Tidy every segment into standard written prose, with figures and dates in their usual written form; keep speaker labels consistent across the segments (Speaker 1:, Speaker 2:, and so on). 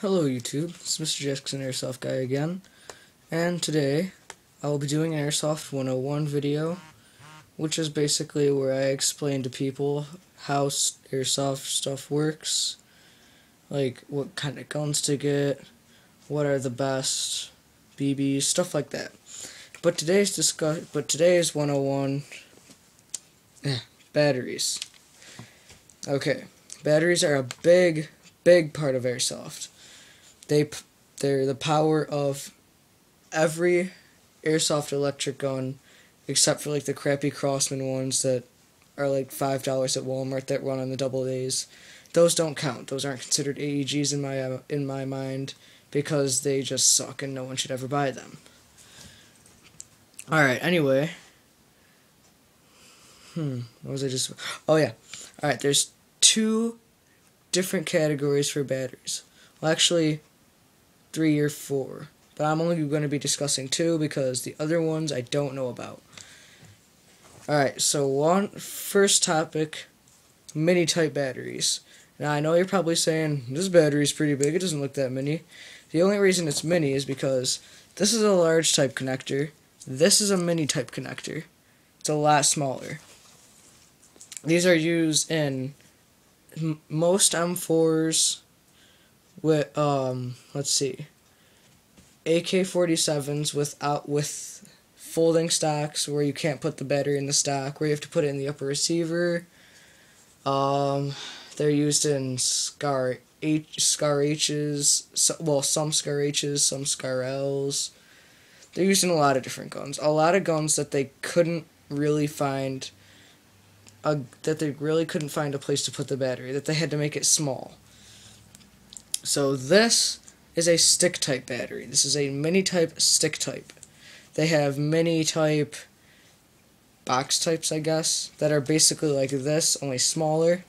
Speaker 1: Hello YouTube, it's Mrjacksonairsoftguy again, and today I will be doing an Airsoft 101 video, which is basically where I explain to people how Airsoft stuff works, like what kind of guns to get, what are the best BBs, stuff like that. But today's 101, batteries. Okay, batteries are a big part of Airsoft. They're the power of every Airsoft electric gun, except for like the crappy Crossman ones that are like $5 at Walmart that run on the double A's. Those don't count. Those aren't considered AEGs in my mind because they just suck and no one should ever buy them. All right. Anyway, what was I just? Oh yeah. All right. There's two different categories for batteries. Well, actually, 3 or 4, but I'm only going to be discussing 2 because the other ones I don't know about. Alright, so first topic, mini type batteries. Now I know you're probably saying, this battery's pretty big, it doesn't look that mini. The only reason it's mini is because this is a large type connector, this is a mini type connector. It's a lot smaller. These are used in most M4s, with let's see, AK-47s with folding stocks where you can't put the battery in the stock, where you have to put it in the upper receiver. They're used in Scar H's, well, some Scar H's, some Scar L's. They're used in a lot of different guns. A lot of guns that they couldn't really find a place to put the battery, that they had to make it small. So this is a stick type battery. This is a mini type stick type. They have mini type box types, I guess, that are basically like this, only smaller.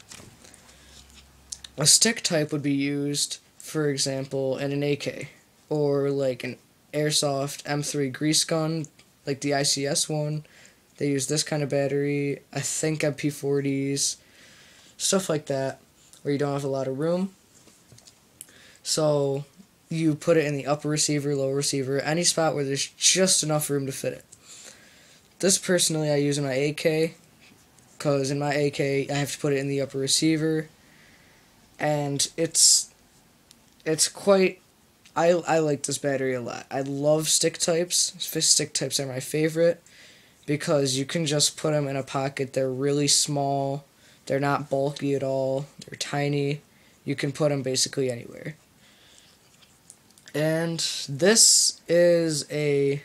Speaker 1: A stick type would be used, for example, in an AK, or like an Airsoft M3 grease gun, like the ICS one. They use this kind of battery. I think MP40s, stuff like that, where you don't have a lot of room. So you put it in the upper receiver, lower receiver, any spot where there's just enough room to fit it. This personally I use in my AK, because in my AK I have to put it in the upper receiver, and it's quite, I like this battery a lot. I love stick types. Stick types are my favorite because you can just put them in a pocket. They're really small, they're not bulky at all, they're tiny. You can put them basically anywhere. And this is a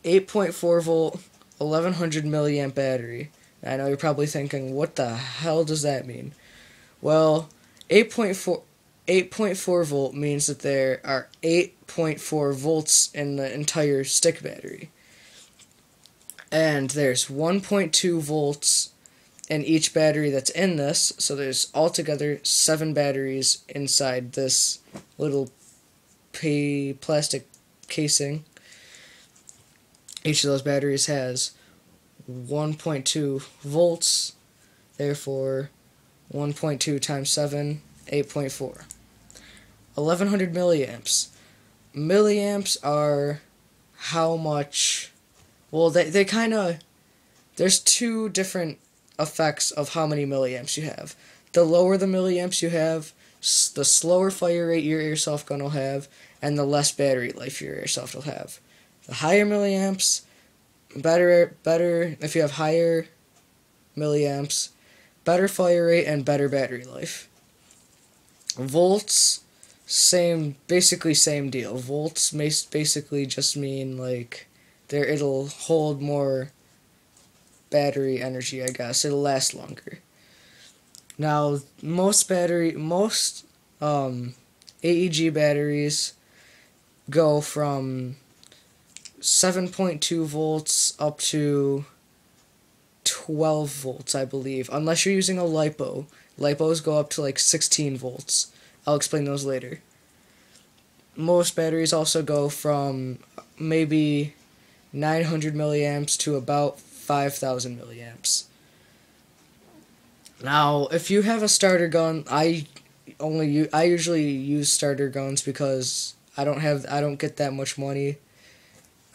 Speaker 1: 8.4 volt 1100 milliamp battery. I know you're probably thinking, what the hell does that mean? Well, 8.4 volt means that there are 8.4 volts in the entire stick battery. And there's 1.2 volts in each battery that's in this, so there's altogether 7 batteries inside this little plastic casing. Each of those batteries has 1.2 volts, therefore 1.2 times 7, 8.4. 1100 milliamps. Milliamps are how much, well, they kind of, there's 2 different effects of how many milliamps you have. The lower the milliamps you have, the slower fire rate your airsoft gun will have, and the less battery life your airsoft will have. The higher milliamps, better if you have higher milliamps, better fire rate and better battery life. Volts, basically same deal. Volts basically just mean like it'll hold more battery energy, I guess. It'll last longer. Now, most AEG batteries go from 7.2 volts up to 12 volts, I believe, unless you're using a LiPo. LiPos go up to like 16 volts. I'll explain those later. Most batteries also go from maybe 900 milliamps to about 5,000 milliamps. Now, if you have a starter gun, I usually use starter guns because I don't get that much money.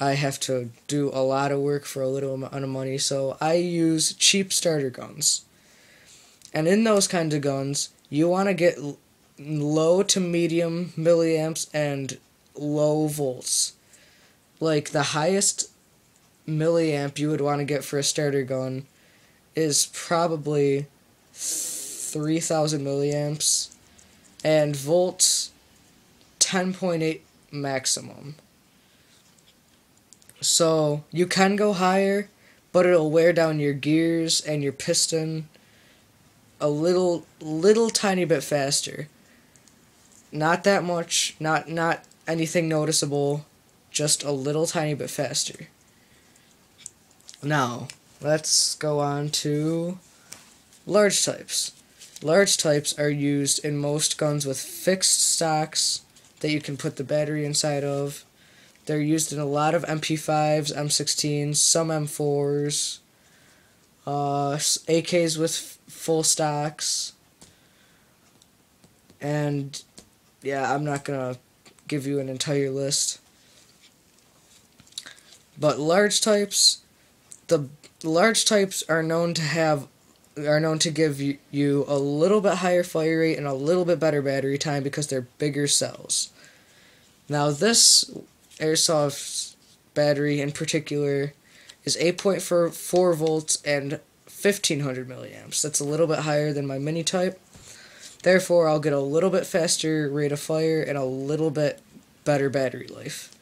Speaker 1: I have to do a lot of work for a little amount of money, so I use cheap starter guns. And in those kinds of guns, you want to get low to medium milliamps and low volts. Like the highest milliamp you would want to get for a starter gun is probably 3,000 milliamps, and volts 10.8 maximum. So you can go higher, but it'll wear down your gears and your piston a little tiny bit faster. Not that much, not anything noticeable, just a little tiny bit faster. Now, let's go on to large types. Large types are used in most guns with fixed stocks that you can put the battery inside of. They're used in a lot of MP5s, M16s, some M4s, AKs with full stocks, and yeah, I'm not gonna give you an entire list. But large types, the large types are known to give you a little bit higher fire rate and a little bit better battery time because they're bigger cells. Now this Airsoft battery in particular is 8.4 volts and 1500 milliamps. That's a little bit higher than my mini type. Therefore, I'll get a little bit faster rate of fire and a little bit better battery life.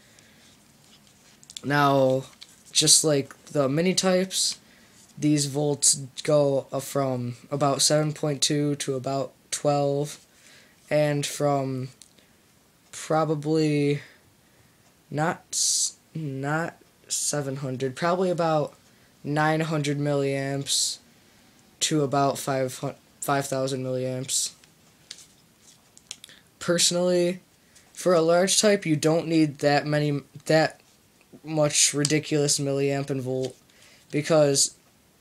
Speaker 1: Now, just like the mini types, these volts go from about 7.2 to about 12, and from probably not 700, probably about 900 milliamps to about 5,000 milliamps. Personally, for a large type, you don't need that much ridiculous milliamp and volt because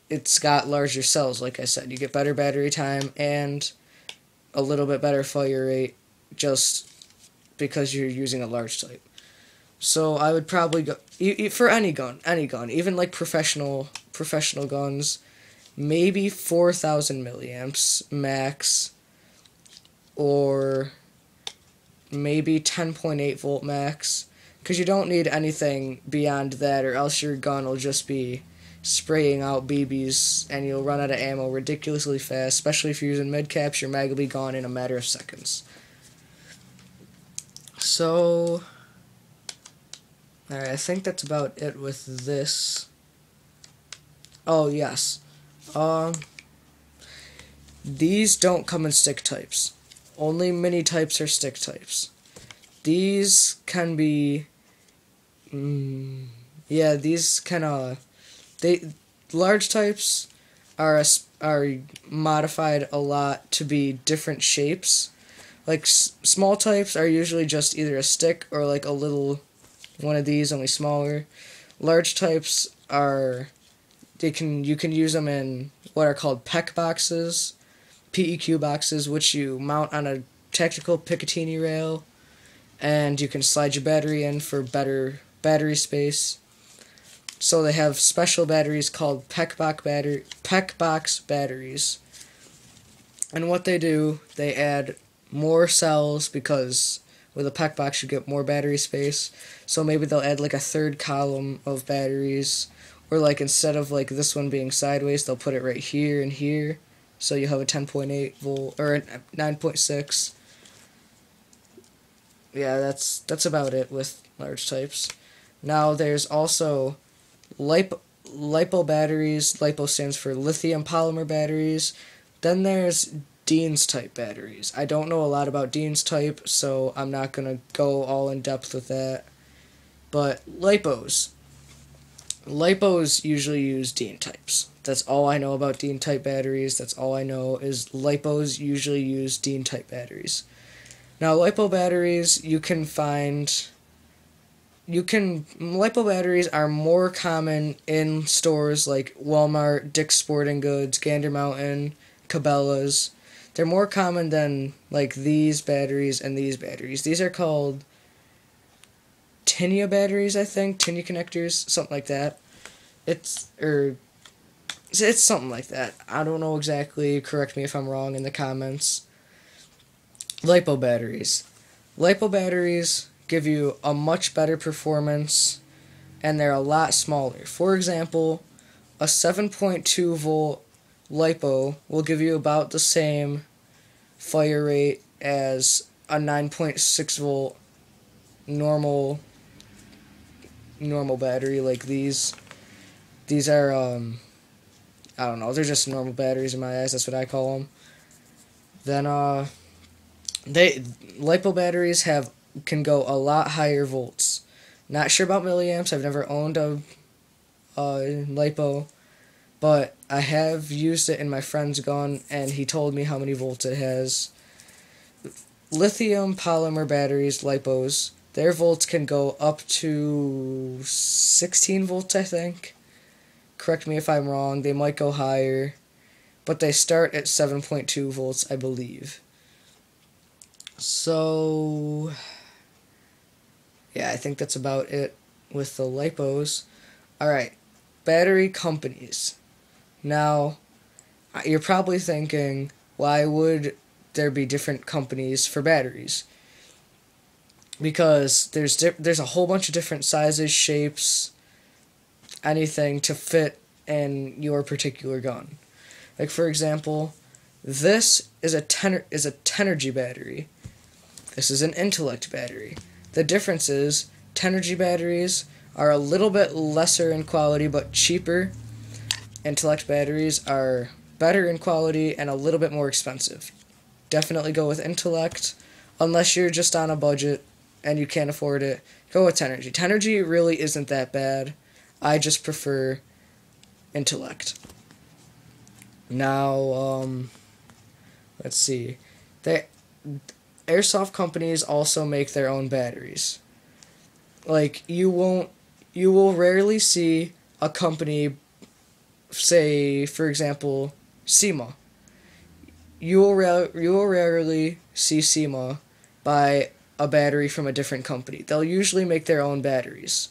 Speaker 1: it's got larger cells. Like I said, you get better battery time and a little bit better fire rate just because you're using a large type. So I would probably go for any gun, even like professional guns, maybe 4,000 milliamps max, or maybe 10.8 volt max, because you don't need anything beyond that, or else your gun will just be spraying out BBs and you'll run out of ammo ridiculously fast. Especially if you're using mid-caps, your mag will be gone in a matter of seconds. So, alright, I think that's about it with this. Oh, yes. These don't come in stick types. Only mini types are stick types. These can be... large types are modified a lot to be different shapes. Like, small types are usually just either a stick or like a little one of these, only smaller. Large types are... you can use them in what are called PEQ boxes, PEQ boxes, which you mount on a tactical Picatinny rail, and you can slide your battery in for better battery space. So they have special batteries called PEQ box batteries. And what they do, they add more cells because with a PEQ box you get more battery space. So maybe they'll add like a third column of batteries, or like instead of like this one being sideways, they'll put it right here and here. So you have a 10.8 volt or a 9.6. Yeah, that's about it with large types. Now there's also LiPo batteries. LiPo stands for lithium polymer batteries. Then there's Dean's type batteries. I don't know a lot about Dean's type, so I'm not going to go all in depth with that. But LiPos usually use Dean types. That's all I know about Dean type batteries. That's all I know is LiPos usually use Dean type batteries. Now, LiPo batteries, LiPo batteries are more common in stores like Walmart, Dick's Sporting Goods, Gander Mountain, Cabela's. they're more common than like these batteries and these batteries. These are called tinnia batteries, I think, tinnia connectors, something like that. It's something like that. I don't know exactly. Correct me if I'm wrong in the comments. LiPo batteries. LiPo batteries give you a much better performance, and they're a lot smaller. For example, a 7.2 volt LiPo will give you about the same fire rate as a 9.6 volt normal battery like these. These are I don't know, they're just normal batteries in my eyes, that's what I call them. Then LiPo batteries can go a lot higher volts. Not sure about milliamps. I've never owned a LiPo, but I have used it in my friend's gun, and he told me how many volts it has. Lithium polymer batteries, LiPos, their volts can go up to 16 volts, I think. Correct me if I'm wrong. They might go higher, but they start at 7.2 volts, I believe. So, yeah, I think that's about it with the LiPos. Alright, battery companies. Now, you're probably thinking, why would there be different companies for batteries? Because there's a whole bunch of different sizes, shapes, anything to fit in your particular gun. Like, for example, this is a Tenergy battery. This is an Intellect battery. The difference is Tenergy batteries are a little bit lesser in quality but cheaper. Intellect batteries are better in quality and a little bit more expensive. Definitely go with Intellect. Unless you're just on a budget and you can't afford it, go with Tenergy. Tenergy really isn't that bad. I just prefer Intellect. Now, let's see. Airsoft companies also make their own batteries. Like, you will rarely see a company, say, for example, SEMA. You will rarely see SEMA buy a battery from a different company. They'll usually make their own batteries.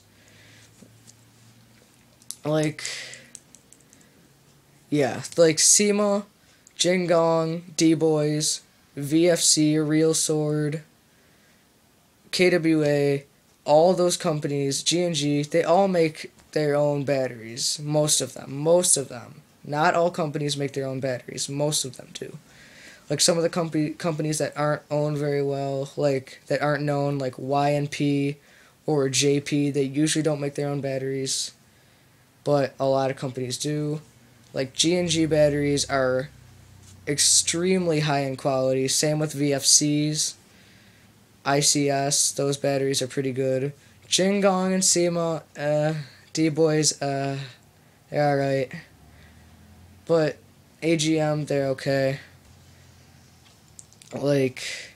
Speaker 1: Like SEMA, Jingong, D-Boys, VFC, Real Sword, KWA, all those companies, G&G, they all make their own batteries. Most of them. Not all companies make their own batteries. Most of them do. Like some of the companies that aren't owned very well, like that aren't known, like YNP or JP, they usually don't make their own batteries. But a lot of companies do. Like G&G batteries are extremely high in quality. Same with VFCs, ICS. Those batteries are pretty good. Jingong and SEMA, D-Boys, they're alright. But AGM, they're okay. Like,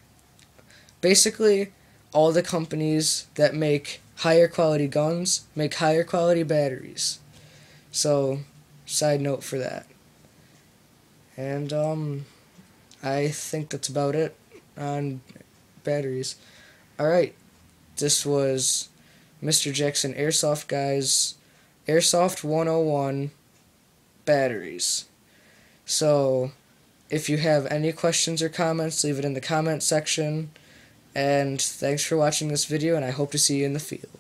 Speaker 1: basically, all the companies that make higher quality guns make higher quality batteries. So, side note for that. And, I think that's about it on batteries. Alright, this was Mr. Jackson Airsoft Guy's Airsoft 101 batteries. So, if you have any questions or comments, leave it in the comment section. And thanks for watching this video, and I hope to see you in the field.